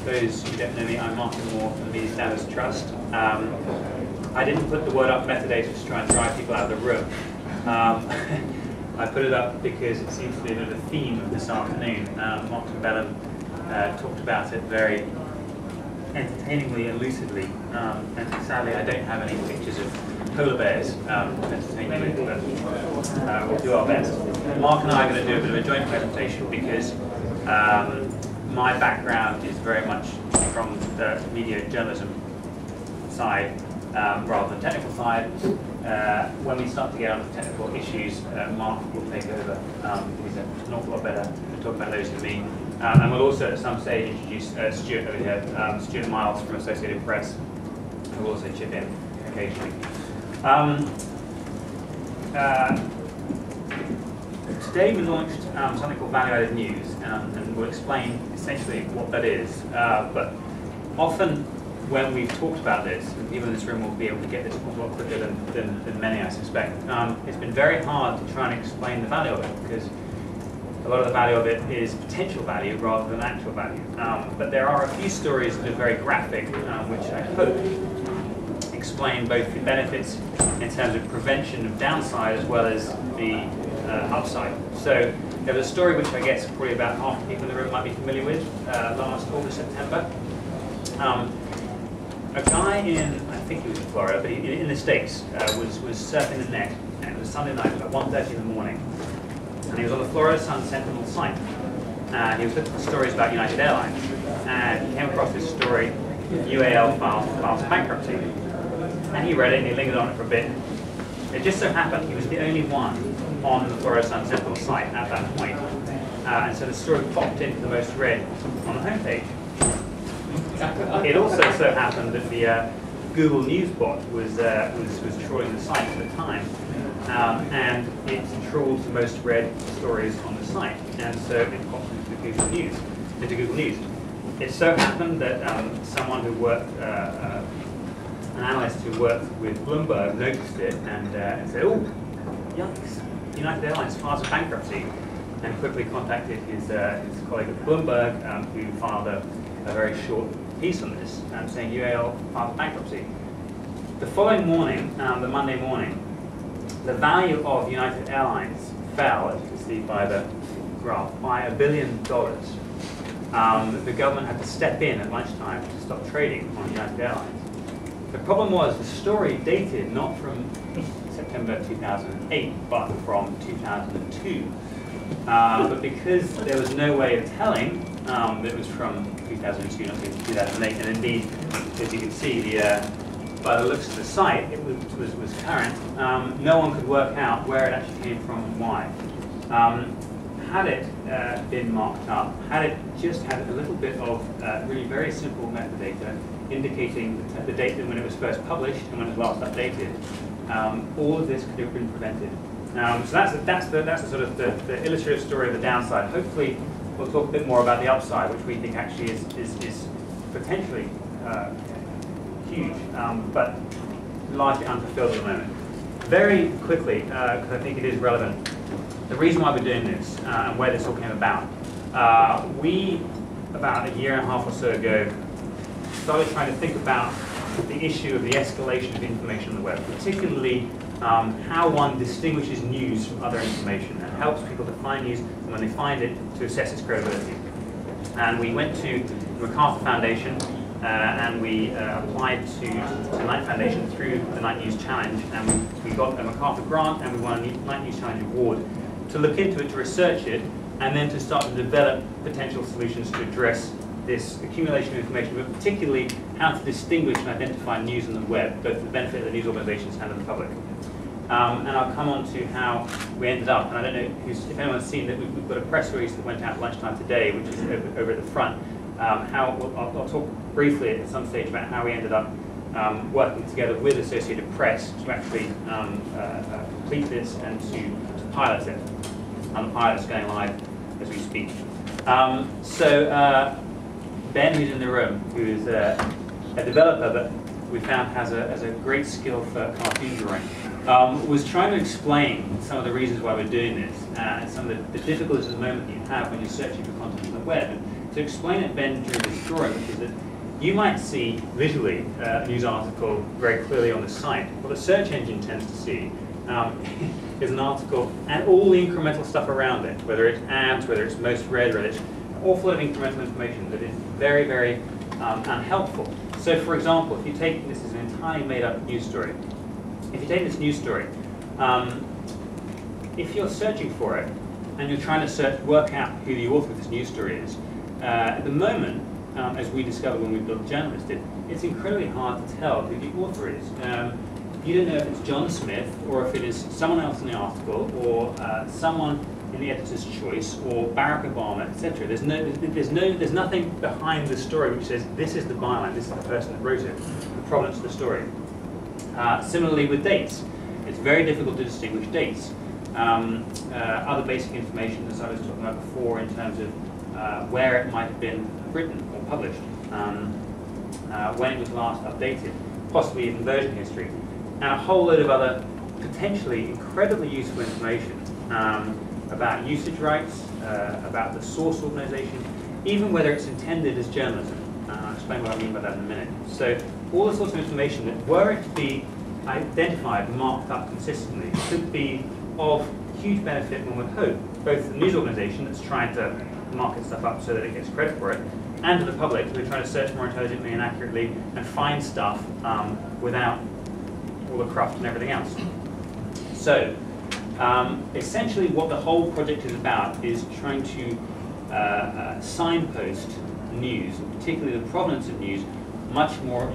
those who don't know me, I'm Martin Moore from the Standards Trust. I didn't put the word up metadata to try and drive people out of the room. I put it up because it seems to be a bit of a theme of this afternoon. Mark Bellum talked about it very entertainingly and lucidly, and sadly I don't have any pictures of polar bears entertainingly, but we'll do our best. Mark and I are going to do a bit of a joint presentation because my background is very much from the media journalism side rather than technical side. When we start to get onto technical issues, Mark will take over. He's an awful lot better at talking about those than me. And we'll also at some stage introduce Stuart over here, Stuart Miles from Associated Press, who will also chip in occasionally. Today we launched something called value-added news, and we'll explain essentially what that is. But often when we've talked about this, and people in this room will be able to get this a lot quicker than many, I suspect, it's been very hard to try and explain the value of it, because a lot of the value of it is potential value rather than actual value. But there are a few stories that are very graphic, which I hope explain both the benefits in terms of prevention of downside as well as the upside. So there was a story which I guess probably about half the people in the room might be familiar with, last August, September. A guy in, I think he was in Florida, but in the States, was surfing the net, and it was Sunday night, about 1:30 in the morning, and he was on the Florida Sun Sentinel site. He was looking for stories about United Airlines, and he came across this story, UAL files bankruptcy. And he read it, and he lingered on it for a bit. It just so happened he was the only one on the Florida Sun Sentinel site at that point. And so the story popped into the most read on the homepage. It also so happened that the Google News bot was trawling the site at the time. And it trawled the most read stories on the site. And so it popped into Google News. It so happened that someone who worked an analyst who worked with Bloomberg noticed it and said, "Oh, yikes, United Airlines files a bankruptcy," and quickly contacted his colleague at Bloomberg, who filed a very short piece on this, saying UAL filed bankruptcy. The following morning, the Monday morning, the value of United Airlines fell, as you can see by the graph, by $1 billion. The government had to step in at lunchtime to stop trading on United Airlines. The problem was the story dated not from September 2008, but from 2002. But because there was no way of telling that it was from 2002, not 2008, and indeed, as you can see, by the looks of the site, it was current. No one could work out where it actually came from and why. Had it been marked up, had it just had a little bit of really very simple metadata indicating the date when it was first published and when it was last updated, all of this could have been prevented. So that's the sort of the illustrative story of the downside. Hopefully, we'll talk a bit more about the upside, which we think actually is potentially huge, but largely unfulfilled at the moment. Very quickly, because I think it is relevant, the reason why we're doing this and where this all came about. We, about a year and a half or so ago, started trying to think about the issue of the escalation of information on the web, particularly how one distinguishes news from other information and helps people to find news, and when they find it, to assess its credibility. And we went to the MacArthur Foundation and we applied to the Knight Foundation through the Knight News Challenge, and we got a MacArthur grant and we won a Knight News Challenge award to look into it, to research it, and then to start to develop potential solutions to address this accumulation of information, but particularly how to distinguish and identify news on the web, both for the benefit of the news organizations and of the public. And I'll come on to how we ended up, and I don't know if anyone's seen that we've got a press release that went out at lunchtime today, which is over at the front. I'll talk briefly at some stage about how we ended up working together with Associated Press to actually complete this and to pilot it. And the pilot's going live as we speak. Ben, who's in the room, who is a developer that we found has a great skill for cartoon drawing, was trying to explain some of the reasons why we're doing this and some of the difficulties at the moment that you have when you're searching for content on the web. And to explain it then during the story, which is that you might see visually a news article very clearly on the site. What the search engine tends to see is an article and all the incremental stuff around it, whether it's ads, whether it's most read, whether it's an awful lot of incremental information that is very, very unhelpful. So for example, if you take, this is an entirely made up news story, if you take this news story, if you're searching for it and you're trying to work out who the author of this news story is, at the moment, as we discovered when we built Journalist, it's incredibly hard to tell who the author is. You don't know if it's John Smith or if it is someone else in the article or someone in the editor's choice or Barack Obama, etc. There's nothing behind the story which says this is the byline, this is the person that wrote it, the provenance of the story. Similarly with dates, it's very difficult to distinguish dates. Other basic information, as I was talking about before, in terms of where it might have been written or published, when it was last updated, possibly even version history, and a whole load of other potentially incredibly useful information about usage rights, about the source organization, even whether it's intended as journalism. I'll explain what I mean by that in a minute. So all the sorts of information that, were it to be identified and marked up consistently, could be of huge benefit, one would hope, both the news organization that's trying to market stuff up so that it gets credit for it, and to the public who are trying to search more intelligently and accurately and find stuff without all the cruft and everything else. So essentially what the whole project is about is trying to signpost news, particularly the provenance of news, much more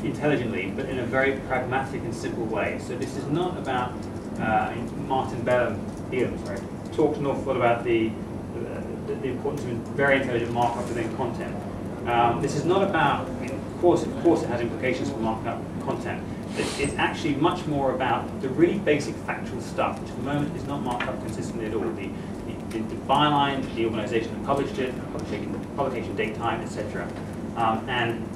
intelligently, but in a very pragmatic and simple way. So this is not about, Martin Bellum talked an awful lot about the importance of very intelligent markup within content. This is not about, of course it has implications for marking up content. It's actually much more about the really basic factual stuff, which at the moment is not marked up consistently at all. The byline, the organization that published it, publication date, time, etc. And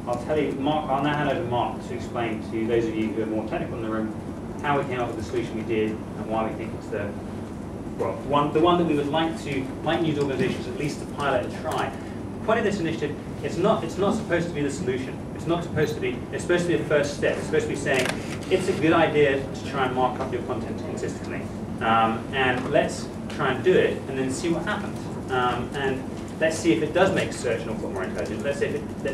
I'll tell you, I'll now hand over to Mark to explain to those of you who are more technical in the room how we came up with the solution we did and why we think it's the one that we would like news organizations at least to pilot and try. The point of this initiative, it's not supposed to be the solution. It's supposed to be a first step. It's supposed to be saying, it's a good idea to try and mark up your content consistently. And let's try and do it and then see what happens. And let's see if it does make search an awful lot more intelligent. Let's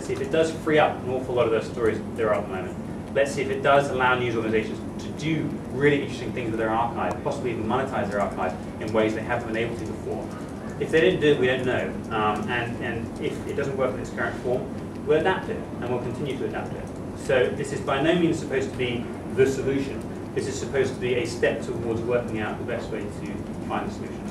see if it does free up an awful lot of those stories there are at the moment. Let's see if it does allow news organizations to do really interesting things with their archive, possibly even monetize their archive in ways they haven't been able to before. If they didn't do it, we don't know. And if it doesn't work in its current form, we'll adapt it, and we'll continue to adapt it. So this is by no means supposed to be the solution. This is supposed to be a step towards working out the best way to find the solution.